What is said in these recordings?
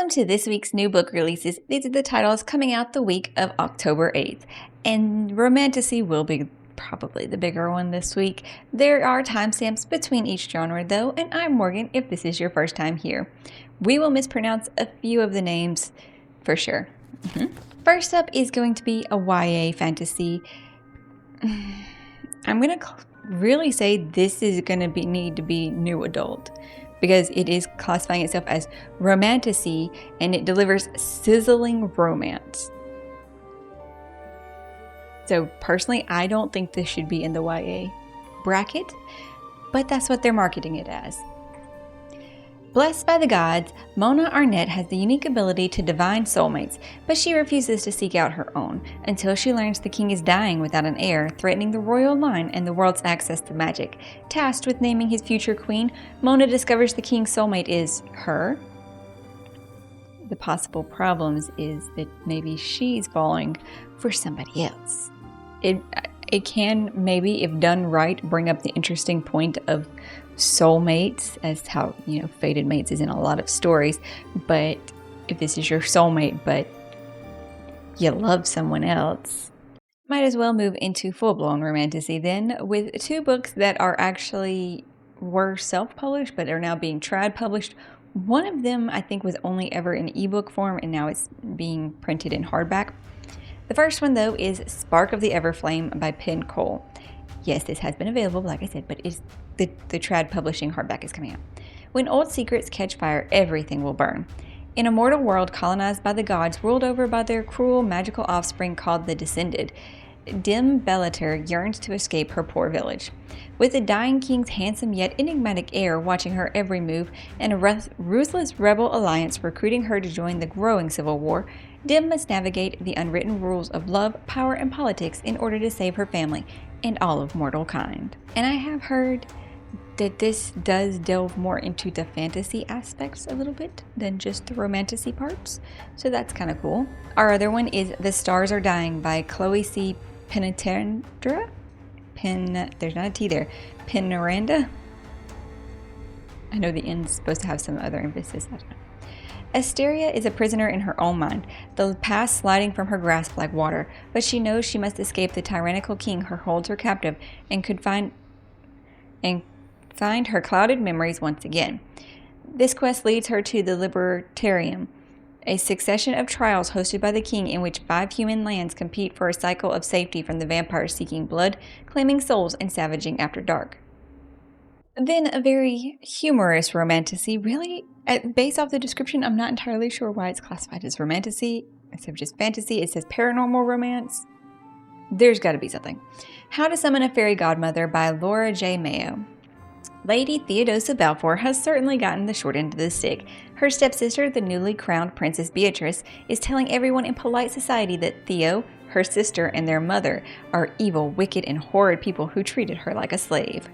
Welcome to this week's new book releases. These are the titles coming out the week of October 8th. And Romantasy will be probably the bigger one this week. There are timestamps between each genre though, and I'm Morgan if this is your first time here. We will mispronounce a few of the names for sure. First up is going to be a YA fantasy. I'm going to really say this is going to need to be new adult, because it is classifying itself as romantasy and it delivers sizzling romance. So personally, I don't think this should be in the YA bracket, but that's what they're marketing it as. Blessed by the gods, Mona Arnett has the unique ability to divine soulmates, but she refuses to seek out her own until she learns the king is dying without an heir, threatening the royal line and the world's access to magic. Tasked with naming his future queen, Mona discovers the king's soulmate is her. The possible problems is that maybe she's falling for somebody else. It can, maybe, if done right, bring up the interesting point of soulmates, as how, fated mates is in a lot of stories. But if this is your soulmate, but you love someone else, might as well move into full-blown romantasy then, with two books that were self-published, but are now being trad published. One of them, I think, was only ever in ebook form, and now it's being printed in hardback. The first one, though, is Spark of the Everflame by Pango. Yes, this has been available, like I said, but the trad publishing hardback is coming out. When old secrets catch fire, everything will burn. In a mortal world colonized by the gods, ruled over by their cruel, magical offspring called the Descended, Dim Bellator yearns to escape her poor village. With the dying king's handsome yet enigmatic heir watching her every move, and a ruthless rebel alliance recruiting her to join the growing civil war, Dim must navigate the unwritten rules of love, power, and politics in order to save her family and all of mortal kind. And I have heard that this does delve more into the fantasy aspects a little bit than just the romantasy parts, so that's kind of cool. Our other one is The Stars Are Dying by Chloe C. Penetandra? There's not a T there. Penaranda? I know the end's supposed to have some other emphasis. I don't know. Asteria is a prisoner in her own mind, the past sliding from her grasp like water, but she knows she must escape the tyrannical king who holds her captive and could find her clouded memories once again. This quest leads her to the Libertarium, a succession of trials hosted by the king in which 5 human lands compete for a cycle of safety from the vampires seeking blood, claiming souls, and savaging after dark. Then a very humorous romantasy. Really, based off the description, I'm not entirely sure why it's classified as romantasy instead of just fantasy. It says paranormal romance. There's got to be something. How to Summon a Fairy Godmother by Laura J. Mayo. Lady Theodosia Balfour has certainly gotten the short end of the stick. Her stepsister, the newly crowned Princess Beatrice, is telling everyone in polite society that Theo, her sister, and their mother are evil, wicked, and horrid people who treated her like a slave.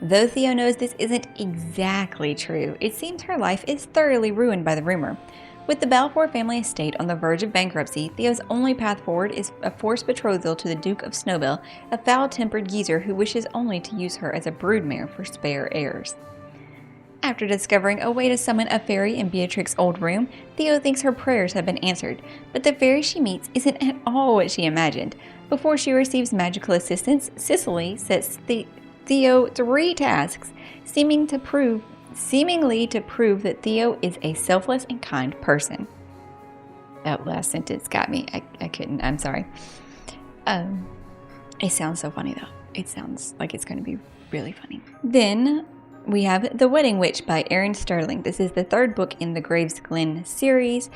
Though Theo knows this isn't exactly true, it seems her life is thoroughly ruined by the rumor. With the Balfour family estate on the verge of bankruptcy, Theo's only path forward is a forced betrothal to the Duke of Snowbell, a foul-tempered geezer who wishes only to use her as a broodmare for spare heirs. After discovering a way to summon a fairy in Beatrix's old room, Theo thinks her prayers have been answered, but the fairy she meets isn't at all what she imagined. Before she receives magical assistance, Cicely sets Theo 3 tasks, seemingly to prove that Theo is a selfless and kind person. That last sentence got me. I couldn't. I'm sorry. It sounds so funny though. It sounds like it's going to be really funny. Then we have The Wedding Witch by Erin Sterling. This is the 3rd book in the Graves Glen series.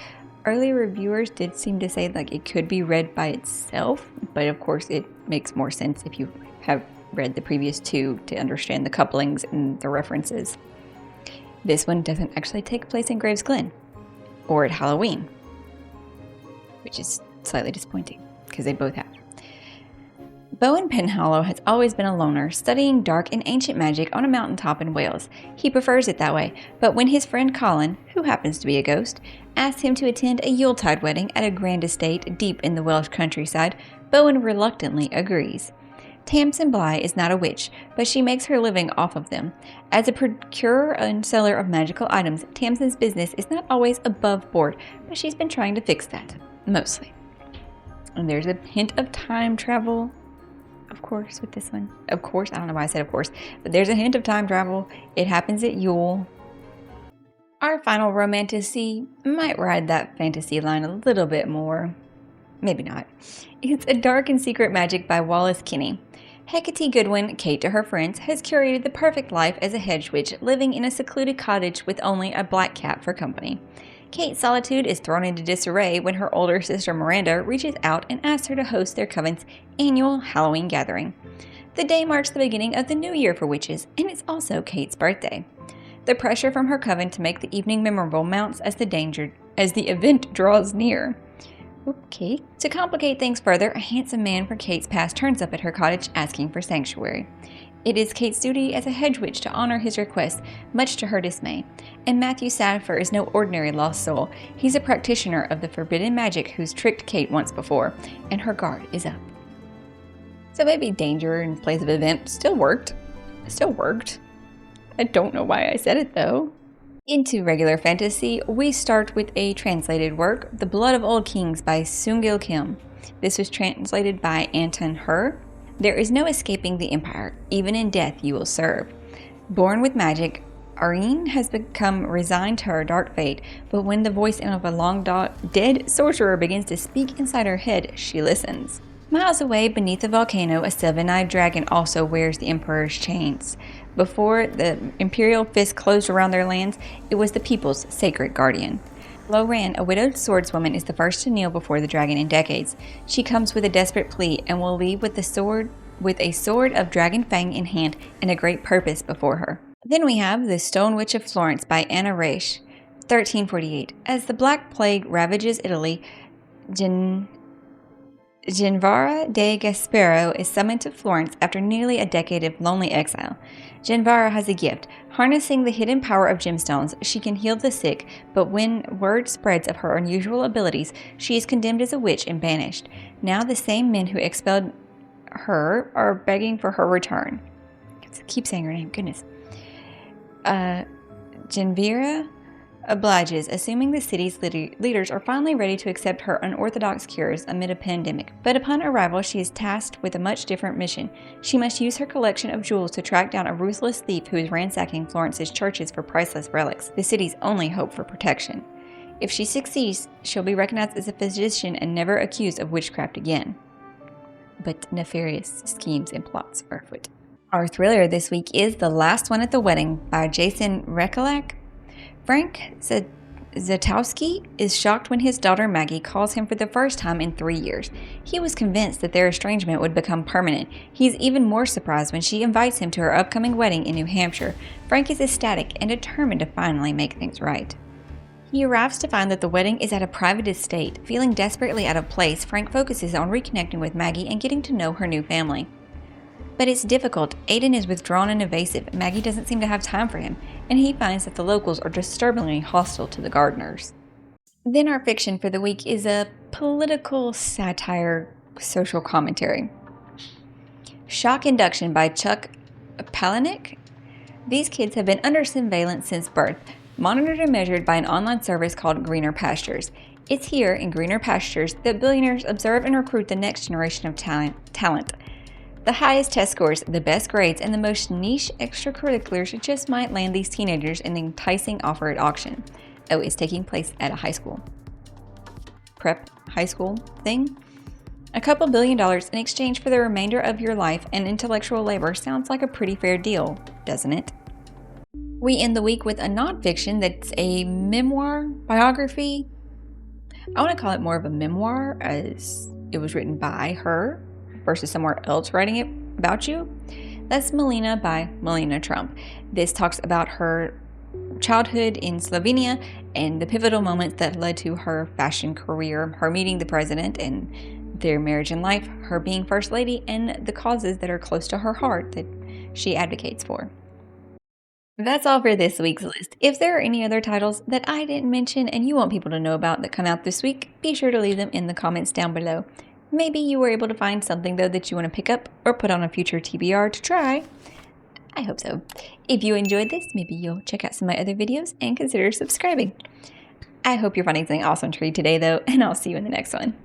Early reviewers did seem to say it could be read by itself, but of course it makes more sense if you have read the previous 2 to understand the couplings and the references. This one doesn't actually take place in Graves Glen or at Halloween, which is slightly disappointing because they both have. Bowen Penhallow has always been a loner, studying dark and ancient magic on a mountaintop in Wales. He prefers it that way, but when his friend Colin, who happens to be a ghost, asks him to attend a Yuletide wedding at a grand estate deep in the Welsh countryside, Bowen reluctantly agrees. Tamsin Bly is not a witch, but she makes her living off of them. As a procurer and seller of magical items, Tamsin's business is not always above board, but she's been trying to fix that, mostly. And there's a hint of time travel, of course, with this one. Of course, I don't know why I said of course, but there's a hint of time travel. It happens at Yule. Our final romantasy might ride that fantasy line a little bit more. Maybe not. It's A Dark and Secret Magic by Wallace Kinney. Hecate Goodwin, Kate to her friends, has curated the perfect life as a hedge witch, living in a secluded cottage with only a black cat for company. Kate's solitude is thrown into disarray when her older sister Miranda reaches out and asks her to host their coven's annual Halloween gathering. The day marks the beginning of the new year for witches, and it's also Kate's birthday. The pressure from her coven to make the evening memorable mounts as the event draws near. Okay. To complicate things further, a handsome man from Kate's past turns up at her cottage asking for sanctuary. It is Kate's duty as a hedge witch to honor his request, much to her dismay. And Matthew Sappher is no ordinary lost soul. He's a practitioner of the forbidden magic who's tricked Kate once before, and her guard is up. So maybe danger in place of event still worked. I don't know why I said it though. Into regular fantasy, we start with a translated work, The Blood of Old Kings by Sungil Kim. This was translated by Anton Her. There is no escaping the Empire. Even in death you will serve. Born with magic, Arine has become resigned to her dark fate, but when the voice of a long-dead sorcerer begins to speak inside her head, she listens. Miles away beneath the volcano, a seven-eyed dragon also wears the Emperor's chains. Before the Imperial fist closed around their lands, it was the people's sacred guardian. Loran, a widowed swordswoman, is the first to kneel before the dragon in decades. She comes with a desperate plea and will leave with a sword of dragon fang in hand and a great purpose before her. Then we have The Stone Witch of Florence by Anna Raish, 1348. As the Black Plague ravages Italy, Genvara de Gaspero is summoned to Florence after nearly a decade of lonely exile. Genvara has a gift. Harnessing the hidden power of gemstones, she can heal the sick, but when word spreads of her unusual abilities, she is condemned as a witch and banished. Now the same men who expelled her are begging for her return. I keep saying her name, goodness. Genvira obliges, assuming the city's leaders are finally ready to accept her unorthodox cures amid a pandemic. But upon arrival, she is tasked with a much different mission. She must use her collection of jewels to track down a ruthless thief who is ransacking Florence's churches for priceless relics, the city's only hope for protection. If she succeeds, she'll be recognized as a physician and never accused of witchcraft again. But nefarious schemes and plots are afoot. Our thriller this week is The Last One at the Wedding by Jason Rekulak. Frank Zatowski is shocked when his daughter Maggie calls him for the first time in 3 years. He was convinced that their estrangement would become permanent. He's even more surprised when she invites him to her upcoming wedding in New Hampshire. Frank is ecstatic and determined to finally make things right. He arrives to find that the wedding is at a private estate. Feeling desperately out of place, Frank focuses on reconnecting with Maggie and getting to know her new family. But it's difficult. Aiden is withdrawn and evasive. Maggie doesn't seem to have time for him, and he finds that the locals are disturbingly hostile to the Gardners. Then our fiction for the week is a political satire social commentary. Shock Induction by Chuck Palahniuk. These kids have been under surveillance since birth, monitored and measured by an online service called Greener Pastures. It's here, in Greener Pastures, that billionaires observe and recruit the next generation of talent. The highest test scores, the best grades, and the most niche extracurriculars just might land these teenagers an enticing offer at auction. Oh, it's taking place at a high school. Prep high school thing? A couple $1 billion in exchange for the remainder of your life and intellectual labor sounds like a pretty fair deal, doesn't it? We end the week with a nonfiction that's a memoir, biography. I want to call it more of a memoir, as it was written by her versus somewhere else writing it about you. That's Melina by Melina Trump. This talks about her childhood in Slovenia and the pivotal moments that led to her fashion career, her meeting the president and their marriage and life, her being first lady, and the causes that are close to her heart that she advocates for. That's all for this week's list. If there are any other titles that I didn't mention and you want people to know about that come out this week, be sure to leave them in the comments down below. Maybe you were able to find something, though, that you want to pick up or put on a future TBR to try. I hope so. If you enjoyed this, maybe you'll check out some of my other videos and consider subscribing. I hope you're finding something awesome to read today, though, and I'll see you in the next one.